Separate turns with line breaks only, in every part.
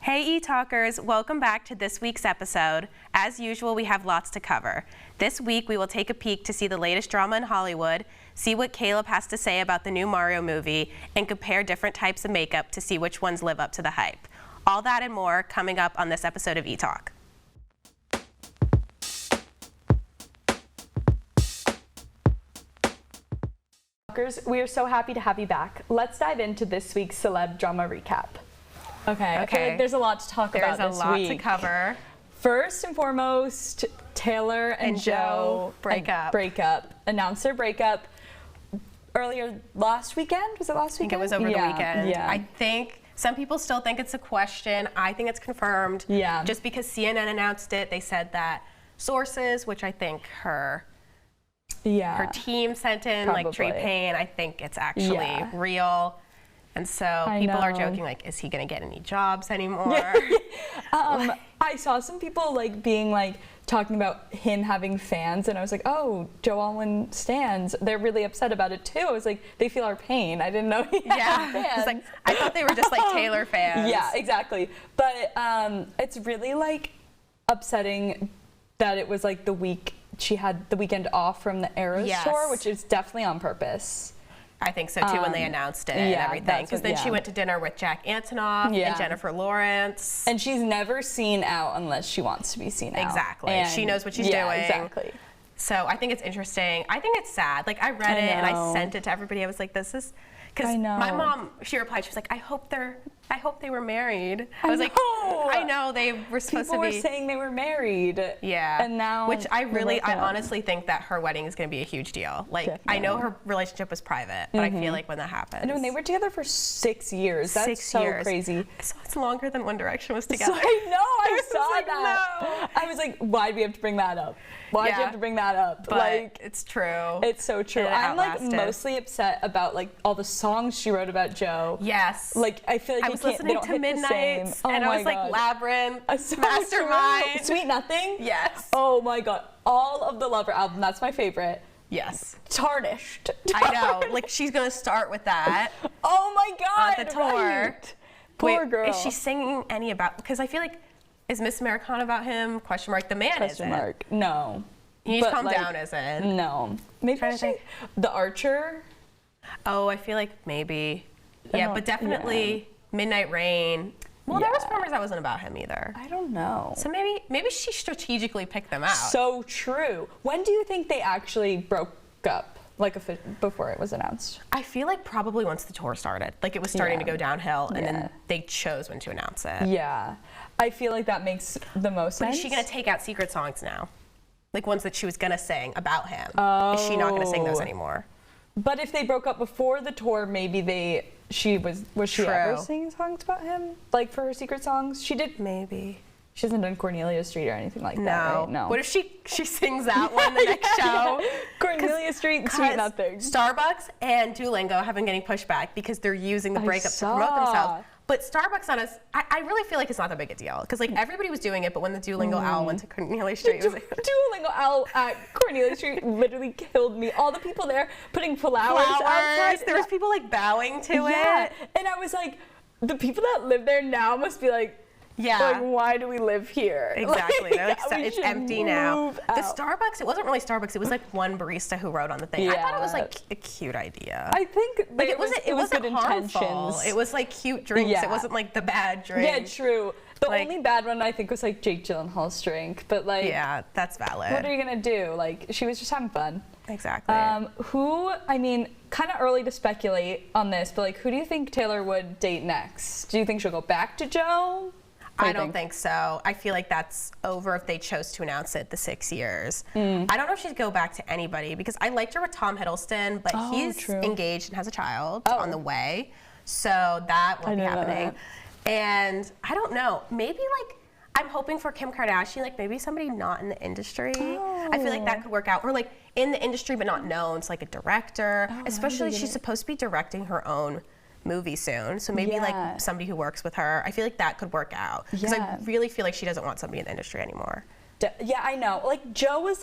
Hey Etalkers, welcome back to this week's episode. As usual, we have lots to cover. This week, we will take a peek to see the latest drama in Hollywood, see what Caleb has to say about the new Mario movie, and compare different types of makeup to see which ones live up to the hype. All that and more coming up on this episode of Etalk.
We are so happy to have you back. Let's dive into this week's celeb drama recap. Okay. I feel like there's a lot to talk about this week.
There's a lot to cover.
First and foremost, Taylor and Joe breakup. Announced their breakup earlier last weekend. Was it last weekend?
I think it was over the weekend.
Yeah.
I think some people still think it's a question. I think it's confirmed.
Yeah.
Just because CNN announced it, they said that sources, which I think her team sent in, like Trey Payne, I think it's actually real. And so people are joking, like, is he going to get any jobs anymore?
I saw some people talking about him having fans, and I was like, oh, Joe Alwyn stans. They're really upset about it too. I was like, they feel our pain. I didn't know he had fans.
Like, I thought they were just like Taylor fans.
Yeah, exactly. But it's really upsetting that it was the week she had the weekend off from the Eras tour, which is definitely on purpose.
I think so too when they announced it and everything. Because then she went to dinner with Jack Antonoff and Jennifer Lawrence.
And she's never seen out unless she wants to be seen out.
Exactly. And she knows what she's doing.
Exactly.
So I think it's interesting. I think it's sad. I read it and I sent it to everybody. I was like, this is... Because my mom, she replied, she was like, I hope they were married. I was like, I know, they were supposed to be.
People were saying they were married.
Yeah.
And now.
Which I honestly think that her wedding is going to be a huge deal. Definitely. I know her relationship was private, but I feel like when that happens.
I know, and they were together for 6 years. That's so crazy.
So it's longer than One Direction was together.
So I know, I saw that. No. I was like, why do we have to bring that up? Why do you have to bring that up?
But it's true.
It's so true. I'm mostly upset about all the songs she wrote about Joe.
Yes.
I feel like
I was listening to Midnight, and I was like, Labyrinth, Mastermind,
Sweet Nothing.
Yes.
Oh my God, all of the Lover album. That's my favorite.
Yes.
Tarnished.
I know. She's gonna start with that.
Oh my God.
On the tour.
Right. Poor girl.
Is she singing any about? Because I feel like. Is Miss Americana about him? Question mark. The man isn't.
No.
You need to calm down, isn't?
No. Maybe The Archer.
Oh, I feel like maybe. Yeah, but definitely Midnight Rain. Well, there was rumors that wasn't about him either.
I don't know.
So maybe she strategically picked them out.
So true. When do you think they actually broke up? Before it was announced?
I feel like probably once the tour started. It was starting to go downhill, and then they chose when to announce it.
Yeah. I feel like that makes the most sense.
Is she going to take out secret songs now? Ones that she was going to sing about him. Oh. Is she not going to sing those anymore?
But if they broke up before the tour, maybe was she ever singing songs about him? For her secret songs? She did.
Maybe.
She hasn't done Cornelia Street or anything like that, right? No.
What if she sings that one the next show?
Cornelia Street and Sweet Nothing.
Starbucks and Duolingo have been getting pushed back because they're using the breakup to promote themselves. But Starbucks on us, I really feel like it's not that big a deal. Because everybody was doing it, but when the Duolingo owl went to Cornelia Street, it was
Duolingo owl at Cornelia Street literally killed me. All the people there putting flowers outside.
There was people bowing to it.
And I was like, the people that live there now must be like, why do we live here?
Exactly. They're it's empty now. The Starbucks, it wasn't really Starbucks. It was one barista who wrote on the thing. I thought it was a cute idea.
I think
it wasn't
good
harmful.
Intentions.
It was cute drinks. Yeah. It wasn't the bad drink.
Yeah, true. The only bad one I think was Jake Gyllenhaal's drink. But
yeah, that's valid.
What are you gonna do? She was just having fun.
Exactly.
Kind of early to speculate on this, but who do you think Taylor would date next? Do you think she'll go back to Joe?
I don't think so. I feel like that's over if they chose to announce it, the 6 years. I don't know if she'd go back to anybody because I liked her with Tom Hiddleston, but he's engaged and has a child on the way. So that won't be happening. And I don't know. Maybe I'm hoping for Kim Kardashian, maybe somebody not in the industry. I feel like that could work out. Or in the industry but not known. It's a director. Especially she's supposed to be directing her own movie soon, so maybe somebody who works with her. I feel like that could work out because I really feel like she doesn't want somebody in the industry anymore.
Yeah, I know. Joe was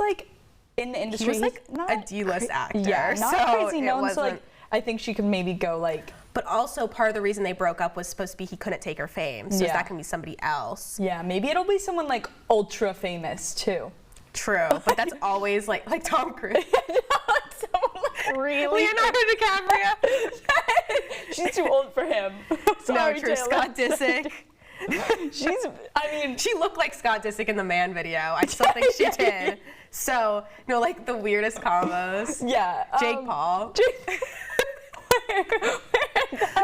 in the industry.
He was not a D-list actor.
Yeah, not crazy known. So I think she could maybe go
But also part of the reason they broke up was supposed to be he couldn't take her fame. So is that going to be somebody else?
Yeah, maybe it'll be someone like ultra famous too.
True, but that's always like Tom Cruise.
Someone like really
Leonardo DiCaprio.
She's too old for him. Sorry,
No, true.
Taylor.
Scott Disick. She looked like Scott Disick in the Man video. I still think she did. So, like the weirdest combos.
Yeah.
Jake Paul.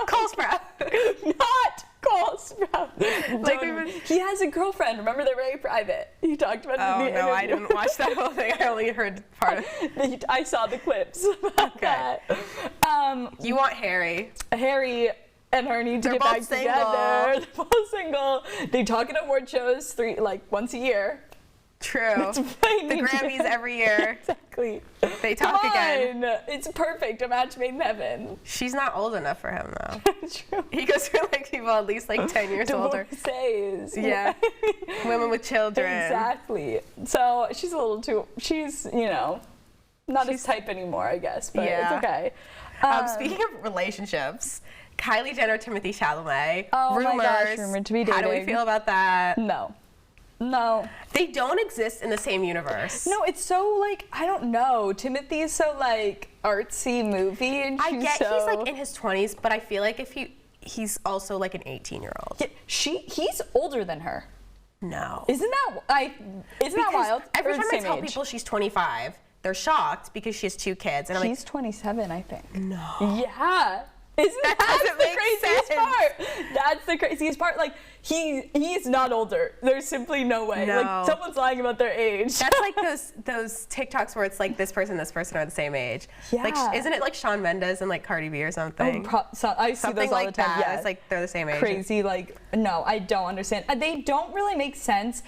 Cole Sprout.
Not Cole Sprout. He has a girlfriend. Remember, they're very private. He talked about it in the interview.
I didn't watch that whole thing. I only heard part of it.
I saw the clips about that.
You want Harry.
Harry and her need to get back together. They're both single. They talk at award shows once a year.
True. The Grammys every year.
Exactly.
They talk again.
It's perfect. A match made in heaven.
She's not old enough for him though.
True.
He goes for people at least 10 years older.
Divorcees.
Yeah. Women with children.
Exactly. So she's a little too. She's not his type anymore, I guess. But it's okay.
Speaking of relationships, Kylie Jenner, Timothy Chalamet.
Oh
rumors.
my gosh, rumored to be dating.
How do we feel about that?
No.
They don't exist in the same universe.
No, it's so I don't know. Timothy is so artsy movie, and
I get he's in his 20s, but I feel like if he's also an 18-year-old.
Yeah, he's older than her.
No.
Isn't that wild?
Every time I tell people she's 25, they're shocked because she has 2 kids, and I'm
she's 27, I think.
No.
Yeah. That's the craziest part. That's the craziest part. He's not older. There's simply no way.
No.
Someone's lying about their age.
That's those TikToks where it's this person and this person are the same age.
Yeah.
Isn't it Shawn Mendes and Cardi B or something?
I see those all the time.
That.
Yeah.
It's they're the same age.
Crazy. No, I don't understand. They don't really make sense.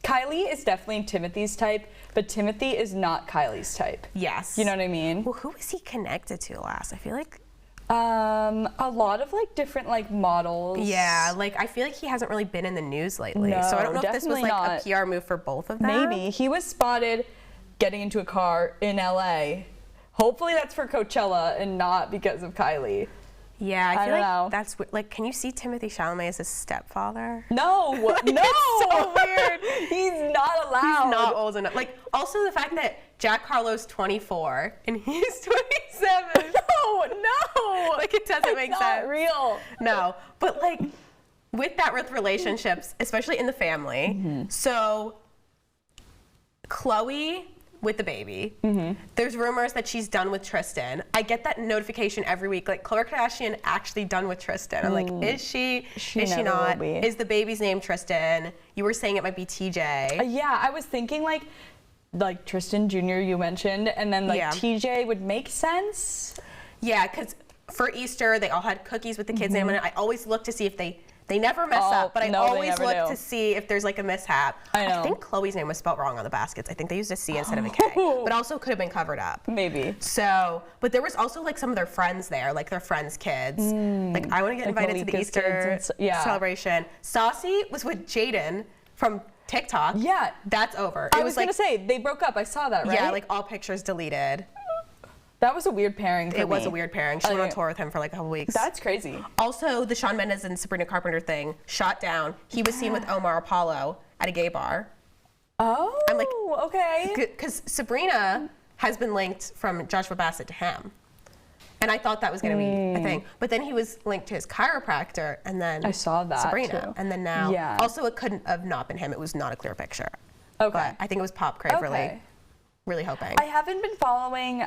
Kylie is definitely Timothy's type, but Timothy is not Kylie's type.
Yes.
You know what I mean?
Well, who is he connected to last? I feel like
a lot of different models.
Yeah, I feel like he hasn't really been in the news lately.
No,
so I don't know if this was
not.
a PR move for both of them.
Maybe. He was spotted getting into a car in LA. Hopefully that's for Coachella and not because of Kylie.
Yeah, I feel
don't know.
That's can you see Timothy Chalamet as his stepfather?
No, no.
It's so weird.
He's not allowed.
He's not old enough. Also the fact that Jack Harlow's 24 and he's 27.
No.
It doesn't make sense.
Not real.
No, but with relationships, especially in the family. So Khloe with the baby. There's rumors that she's done with Tristan. I get that notification every week. Khloe Kardashian actually done with Tristan. I'm is she? Is she not? Is the baby's name Tristan? You were saying it might be TJ.
Yeah, I was thinking like Tristan Jr. you mentioned, and then TJ would make sense.
Yeah, because for Easter they all had cookies with the kids' name on it. I always look to see if they never mess up, but I always look to see if there's a mishap.
I
think Chloe's name was spelled wrong on the baskets. I think they used a C instead of a K, but also could have been covered up.
Maybe.
So, but there was also some of their friends there, their friends' kids. I want to get invited to the Easter celebration. Saucy was with Jaden from TikTok.
Yeah.
That's over.
I was going to say, they broke up. I saw that, right?
Yeah, all pictures deleted.
That was a weird pairing for me.
It was a weird pairing. She went on tour with him for a couple weeks.
That's crazy.
Also, the Shawn Mendes and Sabrina Carpenter thing shot down. He was seen with Omar Apollo at a gay bar.
Oh, I'm okay.
Because Sabrina has been linked from Joshua Bassett to him. And I thought that was going to be a thing. But then he was linked to his chiropractor, and then
I saw that
Sabrina.
too.
And then now, also it couldn't have not been him. It was not a clear picture.
Okay.
But I think it was Pop Crave really hoping.
I haven't been following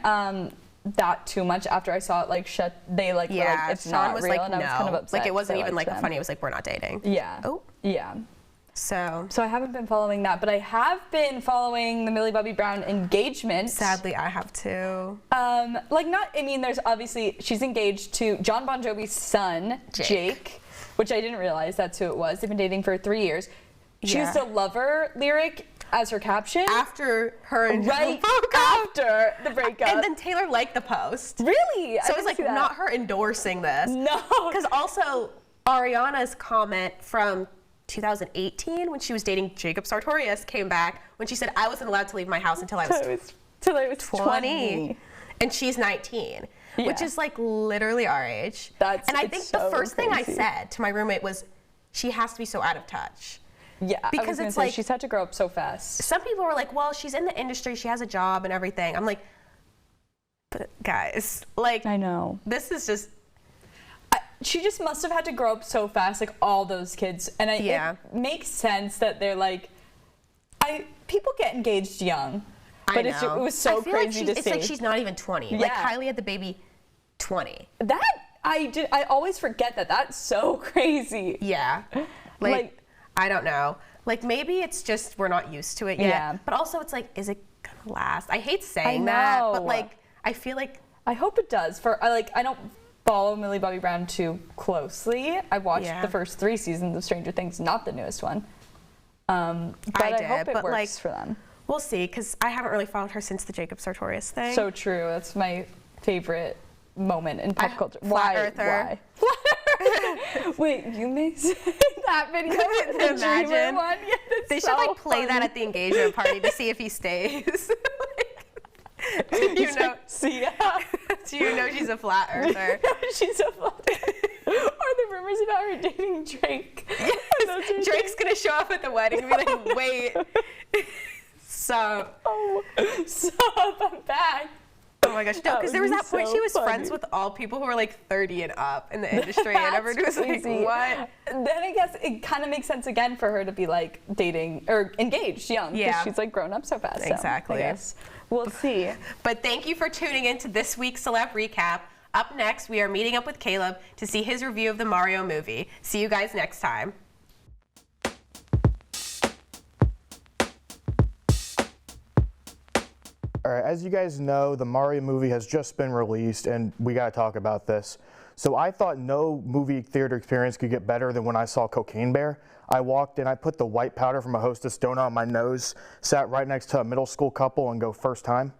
that too much after I saw it it's
Sean
not
was
real,
no.
and I was kind of upset.
It wasn't even
them.
funny. It was we're not dating.
Yeah.
Oh.
Yeah.
So
I haven't been following that, but I have been following the Millie Bobby Brown engagement.
Sadly, I have too.
There's obviously, she's engaged to John Bon Jovi's son, Jake, which I didn't realize that's who it was. They've been dating for 3 years. She used a lover lyric as her caption.
After her and
John broke up. After the breakup.
And then Taylor liked the post.
Really?
So it was not her endorsing this.
No.
Because also Ariana's comment from 2018 when she was dating Jacob Sartorius came back when she said, I wasn't allowed to leave my house until I was
till I was 20.
And she's 19, which is like literally our age. And I think the first thing I said to my roommate was, she has to be so out of touch.
Yeah,
because it's like
she's had to grow up so fast.
Some people were like, well, she's in the industry, she has a job and everything. I'm like, but guys, like,
I know.
This is just.
She just must have had to grow up so fast, like all those kids. And it makes sense that they're like, people get engaged young. But it was so crazy to see.
It's like she's not even 20.
Yeah.
Like Kylie had the baby 20.
I always forget that. That's so crazy.
Yeah. Like I don't know. Like maybe it's just we're not used to it yet.
Yeah.
But also it's like, is it gonna last? I hate saying that, but like I feel like
I hope it does. I don't follow Millie Bobby Brown too closely. I watched the first 3 seasons of Stranger Things, not the newest one. But I hope it works for them.
We'll see, because I haven't really followed her since the Jacob Sartorius thing.
So true. That's my favorite moment in pop culture.
Flat Earther.
Why? Wait, you made that video? The Dreamer one? Yeah,
they should like play that at the engagement party to see if he stays. Do you know? Do you know she's a flat earther?
She's a flat earther. Are there rumors about her dating Drake?
Yes, Drake's gonna show up at the wedding and be like, wait. Stop,
I'm back.
Oh my gosh, no, because there was that point she was friends with all people who were like 30 and up in the industry, and everyone was like, what?
Then I guess it kind of makes sense again for her to be like dating or engaged young, because she's like grown up so fast.
Exactly.
So I guess we'll see.
But thank you for tuning in to this week's Celeb Recap. Up next, we are meeting up with Caleb to see his review of the Mario movie. See you guys next time.
All right, as you guys know, the Mario movie has just been released, and we got to talk about this. So I thought no movie theater experience could get better than when I saw Cocaine Bear. I walked in, I put the white powder from a Hostess donut on my nose, sat right next to a middle school couple and go first time.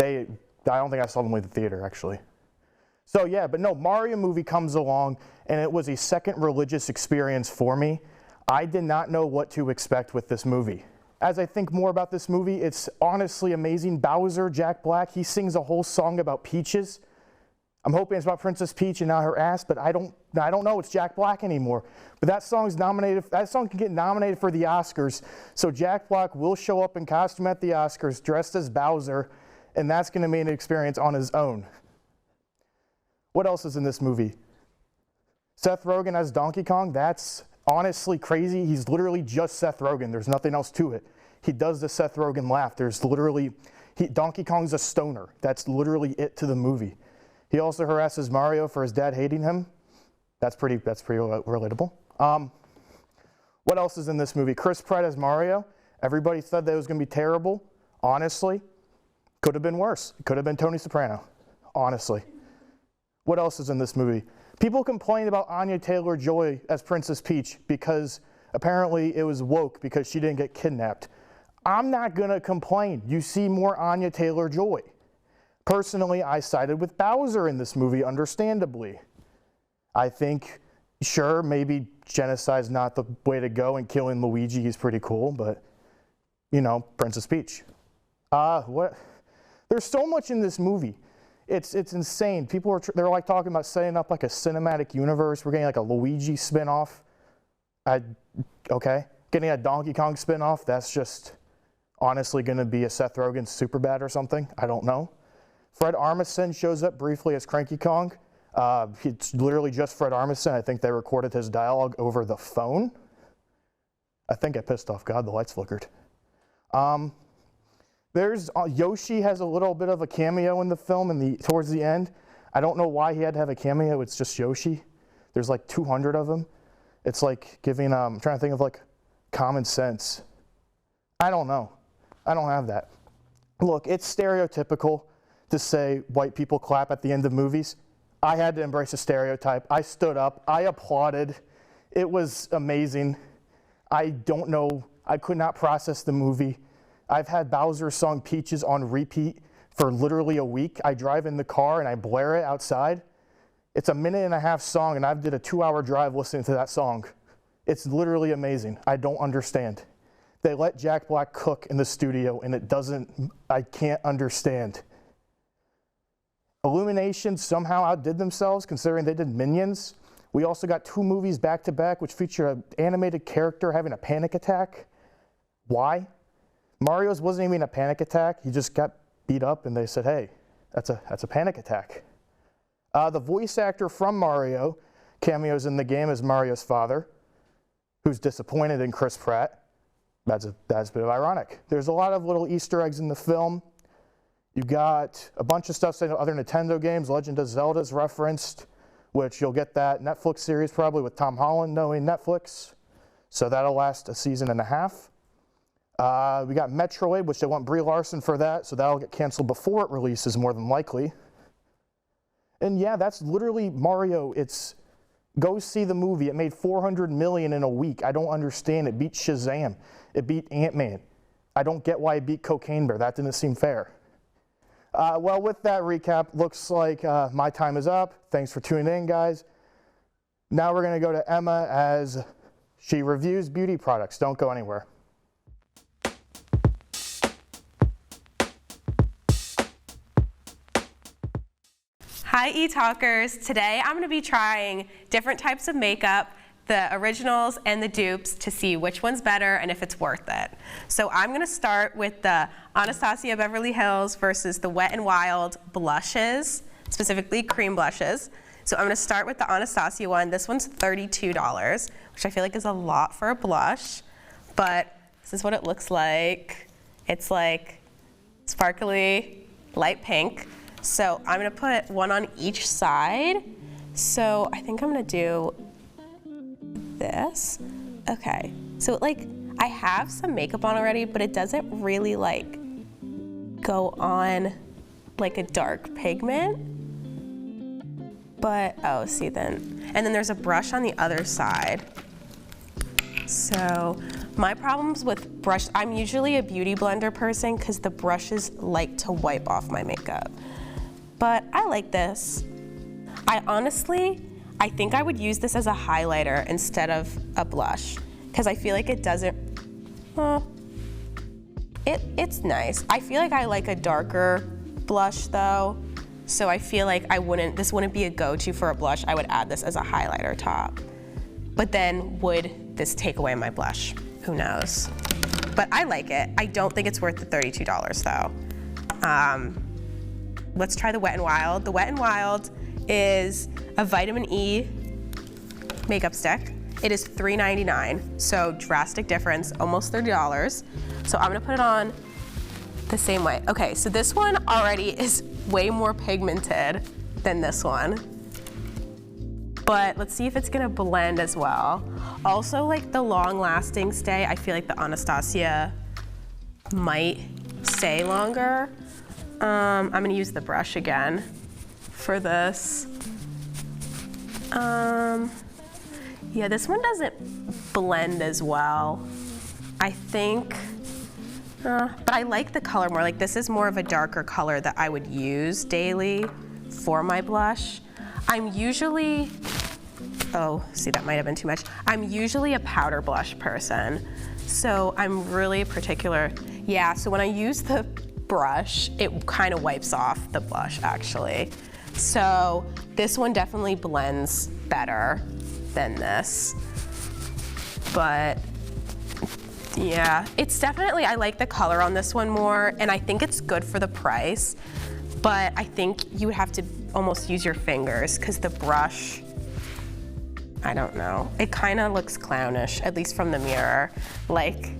I don't think I saw them leave the theater, actually. So yeah, but no, Mario movie comes along, and it was a second religious experience for me. I did not know what to expect with this movie. As I think more about this movie, it's honestly amazing. Bowser, Jack Black, he sings a whole song about peaches. I'm hoping it's about Princess Peach and not her ass, but I don't know it's Jack Black anymore. But that song can get nominated for the Oscars. So Jack Black will show up in costume at the Oscars dressed as Bowser, and that's going to be an experience on his own. What else is in this movie? Seth Rogen as Donkey Kong, that's honestly crazy. He's literally just Seth Rogen. There's nothing else to it. He does the Seth Rogen laugh. Donkey Kong's a stoner. That's literally it to the movie. He also harasses Mario for his dad hating him. That's pretty relatable. What else is in this movie? Chris Pratt as Mario. Everybody said that it was going to be terrible. Honestly, could have been worse. It could have been Tony Soprano. Honestly. What else is in this movie? People complain about Anya Taylor-Joy as Princess Peach because apparently it was woke because she didn't get kidnapped. I'm not going to complain. You see more Anya Taylor-Joy. Personally, I sided with Bowser in this movie, understandably. I think, sure, maybe genocide's not the way to go, and killing Luigi is pretty cool, but, you know, Princess Peach. There's so much in this movie. It's insane. People they're like talking about setting up like a cinematic universe. We're getting like a Luigi spin-off. Okay. Getting a Donkey Kong spin-off, that's just honestly going to be a Seth Rogen Superbad or something. I don't know. Fred Armisen shows up briefly as Cranky Kong. It's literally just Fred Armisen. I think they recorded his dialogue over the phone. I think I pissed off God, the lights flickered. Yoshi has a little bit of a cameo in the film towards the end. I don't know why he had to have a cameo. It's just Yoshi. There's like 200 of them. It's like giving, I'm trying to think of like common sense. I don't know. I don't have that. Look, it's stereotypical to say white people clap at the end of movies. I had to embrace a stereotype. I stood up. I applauded. It was amazing. I don't know. I could not process the movie. I've had Bowser's song Peaches on repeat for literally a week. I drive in the car and I blare it outside. It's a 1.5-minute song, and I did a 2-hour drive listening to that song. It's literally amazing. I don't understand. They let Jack Black cook in the studio, and I can't understand. Illumination somehow outdid themselves, considering they did Minions. We also got 2 movies back to back which feature an animated character having a panic attack. Why? Mario's wasn't even a panic attack. He just got beat up and they said, hey, that's a panic attack. The voice actor from Mario cameos in the game as Mario's father, who's disappointed in Chris Pratt. That's a bit ironic. There's a lot of little Easter eggs in the film. You got a bunch of stuff saying other Nintendo games. Legend of Zelda is referenced, which you'll get that Netflix series probably with Tom Holland knowing Netflix. So that'll last a season and a half. We got Metroid, which they want Brie Larson for that, so that'll get canceled before it releases more than likely. And yeah, that's literally Mario. Go see the movie. It made $400 million in a week. I don't understand. It beat Shazam. It beat Ant-Man. I don't get why it beat Cocaine Bear. That didn't seem fair. Well, with that recap, looks like my time is up. Thanks for tuning in, guys. Now we're going to go to Emma as she reviews beauty products. Don't go anywhere.
Hi Etalkers. Today I'm going to be trying different types of makeup, the originals and the dupes, to see which one's better and if it's worth it. So I'm going to start with the Anastasia Beverly Hills versus the Wet n Wild blushes, specifically cream blushes. So I'm going to start with the Anastasia one. This one's $32, which I feel like is a lot for a blush, but this is what it looks like. It's like sparkly, light pink. So I'm gonna put one on each side. So I think I'm gonna do this. Okay, so like I have some makeup on already, but it doesn't really like go on like a dark pigment. But, oh, see then. And then there's a brush on the other side. So my problems with brush, I'm usually a beauty blender person because the brushes like to wipe off my makeup. But I like this. I think I would use this as a highlighter instead of a blush because I feel like it doesn't, it's nice. I feel like I like a darker blush though, so I feel like this wouldn't be a go-to for a blush. I would add this as a highlighter top. But then would this take away my blush? Who knows? But I like it. I don't think it's worth the $32 though. Let's try the Wet n Wild. The Wet n Wild is a vitamin E makeup stick. It is $3.99, so drastic difference, almost $30. So I'm gonna put it on the same way. Okay, so this one already is way more pigmented than this one. But let's see if it's gonna blend as well. Also, like the long-lasting stay, I feel like the Anastasia might stay longer. I'm gonna use the brush again for this. Yeah, this one doesn't blend as well, I think. But I like the color more. Like this is more of a darker color that I would use daily for my blush. I'm usually, oh, see that might have been too much. I'm usually a powder blush person. So I'm really particular. Yeah, so when I use the brush, it kind of wipes off the blush actually. So this one definitely blends better than this. But yeah, it's definitely, I like the color on this one more, and I think it's good for the price, but I think you would have to almost use your fingers because the brush, I don't know, it kind of looks clownish, at least from the mirror. Like,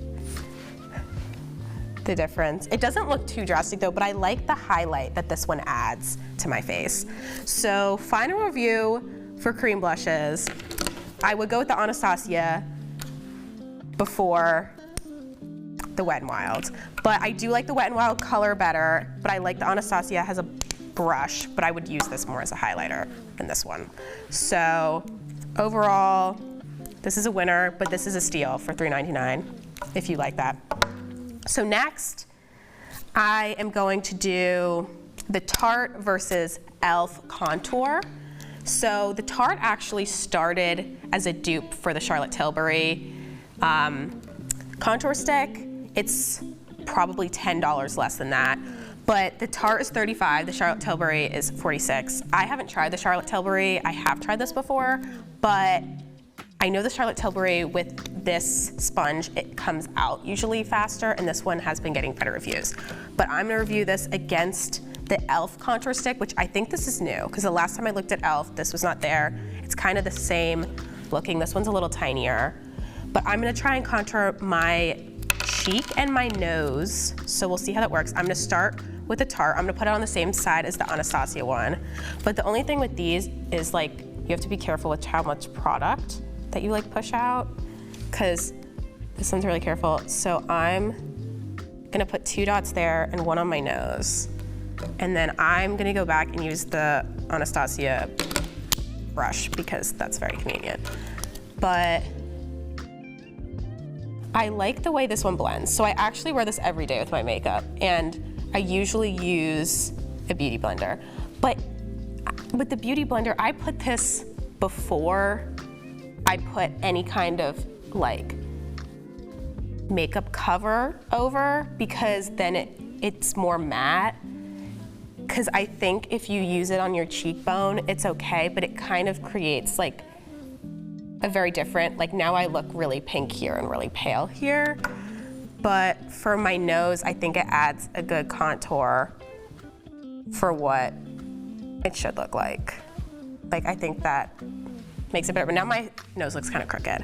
the difference. It doesn't look too drastic though, but I like the highlight that this one adds to my face. So final review for cream blushes. I would go with the Anastasia before the Wet n Wild. But I do like the Wet n Wild color better, but I like the Anastasia has a brush, but I would use this more as a highlighter than this one. So overall, this is a winner, but this is a steal for $3.99 if you like that. So next, I am going to do the Tarte versus e.l.f. contour. So the Tarte actually started as a dupe for the Charlotte Tilbury contour stick, it's probably $10 less than that. But the Tarte is $35, the Charlotte Tilbury is $46. I haven't tried the Charlotte Tilbury. I have tried this before, but I know the Charlotte Tilbury with this sponge, it comes out usually faster, and this one has been getting better reviews. But I'm gonna review this against the e.l.f. contour stick, which I think this is new, because the last time I looked at e.l.f., this was not there. It's kind of the same looking. This one's a little tinier. But I'm gonna try and contour my cheek and my nose, so we'll see how that works. I'm gonna start with the Tarte. I'm gonna put it on the same side as the Anastasia one. But the only thing with these is like, you have to be careful with how much product that you like push out, because this one's really careful. So I'm gonna put 2 dots there and 1 on my nose. And then I'm gonna go back and use the Anastasia brush because that's very convenient. But I like the way this one blends. So I actually wear this every day with my makeup, and I usually use a beauty blender. But with the beauty blender, I put this before I put any kind of like makeup cover over, because then it's more matte. Because I think if you use it on your cheekbone, it's okay, but it kind of creates like a very different, like now I look really pink here and really pale here. But for my nose, I think it adds a good contour for what it should look like. Like I think that makes it better, but now my nose looks kind of crooked.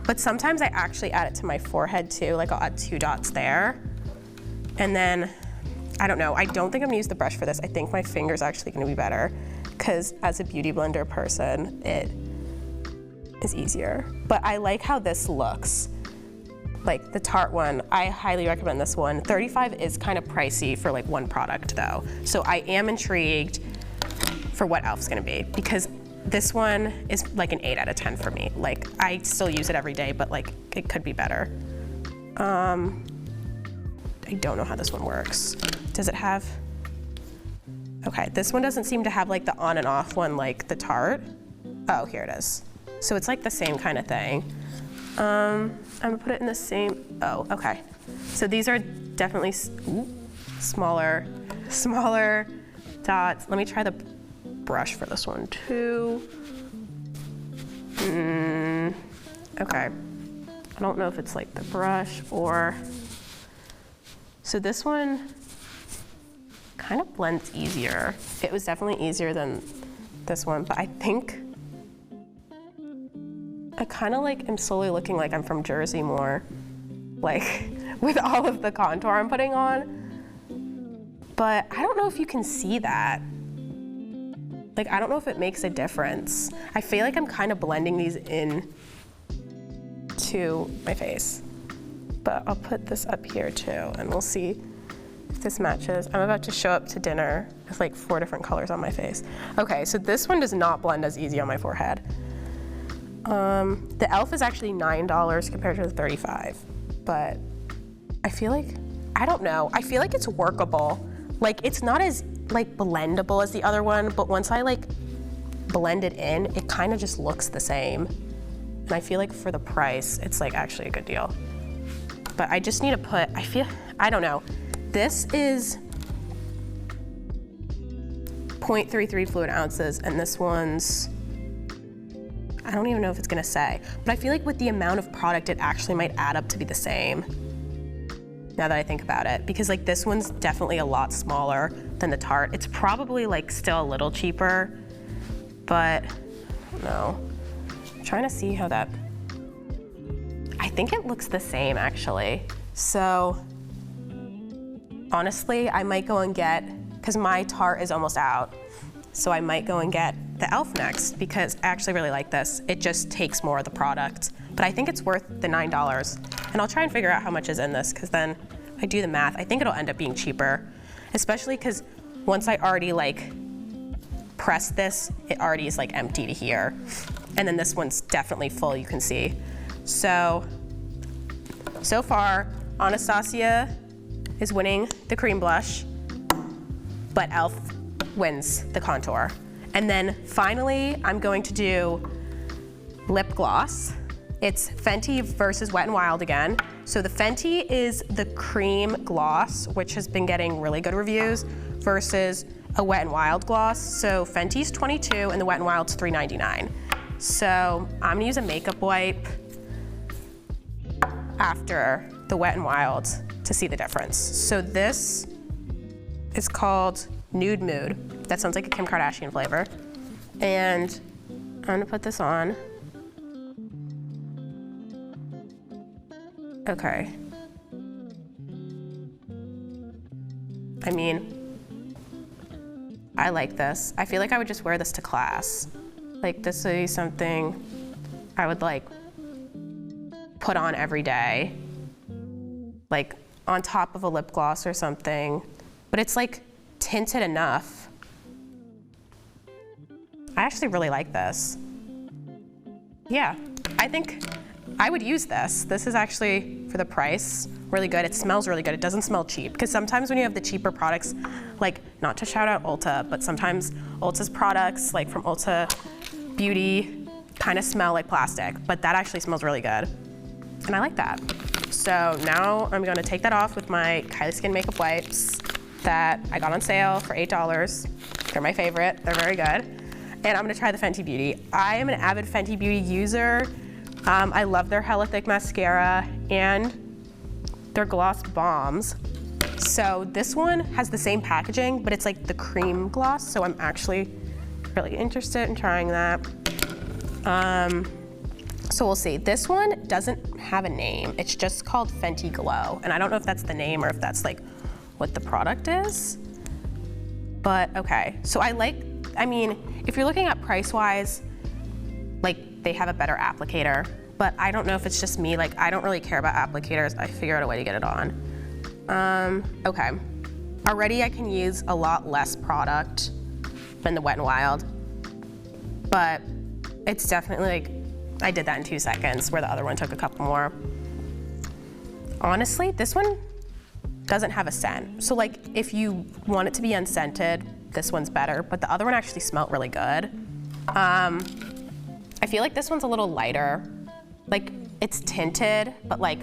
But sometimes I actually add it to my forehead too, like I'll add 2 dots there. And then, I don't know, I don't think I'm gonna use the brush for this. I think my finger's actually gonna be better, because as a beauty blender person, it is easier. But I like how this looks. Like the Tarte one, I highly recommend this one. $35 is kind of pricey for like one product though. So I am intrigued for what e.l.f.'s gonna be, because this one is like an 8 out of 10 for me. Like I still use it every day, but like it could be better. I don't know how this one works. Does it have, okay, this one doesn't seem to have like the on and off one like the Tarte. Oh, here it is. So it's like the same kind of thing. I'm gonna put it in the same, oh, okay. So these are definitely smaller dots. Let me try the brush for this one too. Okay. I don't know if it's like the brush or, so this one kind of blends easier. It was definitely easier than this one, but I think I kind of like am slowly looking like I'm from Jersey more, like with all of the contour I'm putting on. But I don't know if you can see that. Like, I don't know if it makes a difference. I feel like I'm kind of blending these in to my face. But I'll put this up here too, and we'll see if this matches. I'm about to show up to dinner with like 4 different colors on my face. Okay, so this one does not blend as easy on my forehead. The e.l.f. is actually $9 compared to the $35, but I feel like, I don't know, I feel like it's workable. Like, it's not as like blendable as the other one, but once I like blend it in, it kind of just looks the same. And I feel like for the price, it's like actually a good deal. But I just need to put, I don't know. This is 0.33 fluid ounces, and this one's, I don't even know if it's gonna say, but I feel like with the amount of product, it actually might add up to be the same, now that I think about it. Because like this one's definitely a lot smaller than the Tarte. It's probably like still a little cheaper, but I don't know. I'm trying to see how that, I think it looks the same actually. So honestly, I might go and get, because my Tarte is almost out, so I might go and get the e.l.f. next, because I actually really like this. It just takes more of the product, but I think it's worth the $9. And I'll try and figure out how much is in this, because then if I do the math, I think it'll end up being cheaper, especially because once I already like press this, it already is like empty to here. And then this one's definitely full, you can see. So far, Anastasia is winning the cream blush, but e.l.f. wins the contour. And then finally, I'm going to do lip gloss. It's Fenty versus Wet n Wild again. So the Fenty is the cream gloss, which has been getting really good reviews, versus a Wet n Wild gloss. So Fenty's $22 and the Wet n Wild's $3.99. So I'm gonna use a makeup wipe after the Wet n Wild to see the difference. So this is called Nude Mood. That sounds like a Kim Kardashian flavor. And I'm gonna put this on. Okay. I mean, I like this. I feel like I would just wear this to class. Like this would be something I would like put on every day. Like on top of a lip gloss or something. But it's like tinted enough. I actually really like this. Yeah, I think I would use this. This is actually, for the price, really good. It smells really good. It doesn't smell cheap. Because sometimes when you have the cheaper products, like, not to shout out Ulta, but sometimes Ulta's products, like from Ulta Beauty, kind of smell like plastic. But that actually smells really good. And I like that. So now I'm gonna take that off with my Kylie Skin makeup wipes that I got on sale for $8. They're my favorite. They're very good. And I'm gonna try the Fenty Beauty. I am an avid Fenty Beauty user. I love their Hella Thick mascara and their gloss bombs. So this one has the same packaging, but it's like the cream gloss. So I'm actually really interested in trying that. So we'll see. This one doesn't have a name. It's just called Fenty Glow. And I don't know if that's the name or if that's like what the product is. But okay, so I mean, if you're looking at price-wise, like they have a better applicator, but I don't know if it's just me, like I don't really care about applicators. I figure out a way to get it on. Okay, already I can use a lot less product than the Wet n Wild, but it's definitely like, I did that in 2 seconds, where the other one took a couple more. Honestly, this one doesn't have a scent. So like, if you want it to be unscented, this one's better, but the other one actually smelled really good. I feel like this one's a little lighter. Like, it's tinted, but like,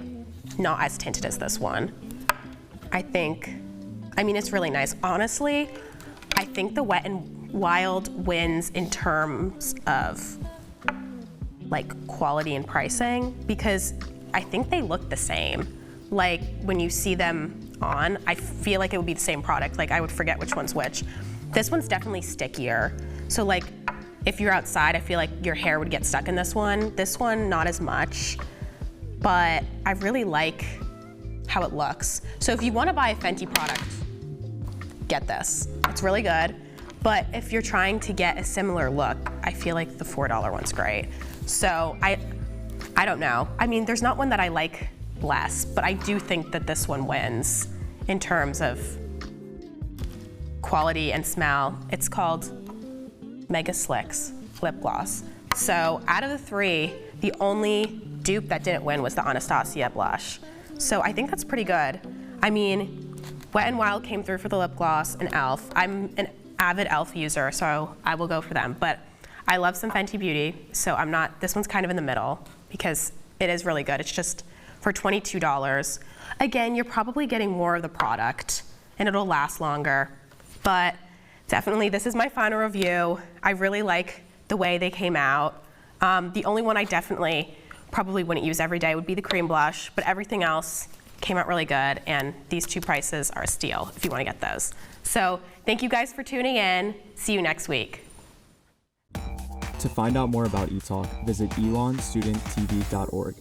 not as tinted as this one. I mean, it's really nice. Honestly, I think the Wet n Wild wins in terms of like quality and pricing, because I think they look the same. Like when you see them on, I feel like it would be the same product. Like I would forget which one's which. This one's definitely stickier. So like if you're outside, I feel like your hair would get stuck in this one. This one, not as much, but I really like how it looks. So if you wanna buy a Fenty product, get this. It's really good. But if you're trying to get a similar look, I feel like the $4 one's great. So I don't know. I mean, there's not one that I like less, but I do think that this one wins in terms of quality and smell. It's called Mega Slicks Lip Gloss. So out of the three, the only dupe that didn't win was the Anastasia blush. So I think that's pretty good. I mean, Wet n Wild came through for the lip gloss and e.l.f. I'm an avid e.l.f. user, so I will go for them. But I love some Fenty Beauty, so I'm not, this one's kind of in the middle because it is really good. It's just for $22. Again, you're probably getting more of the product and it'll last longer, but definitely this is my final review. I really like the way they came out. The only one I definitely probably wouldn't use every day would be the cream blush, but everything else came out really good, and these two prices are a steal if you want to get those. So thank you guys for tuning in. See you next week.
To find out more about Etalk, visit elonstudenttv.org.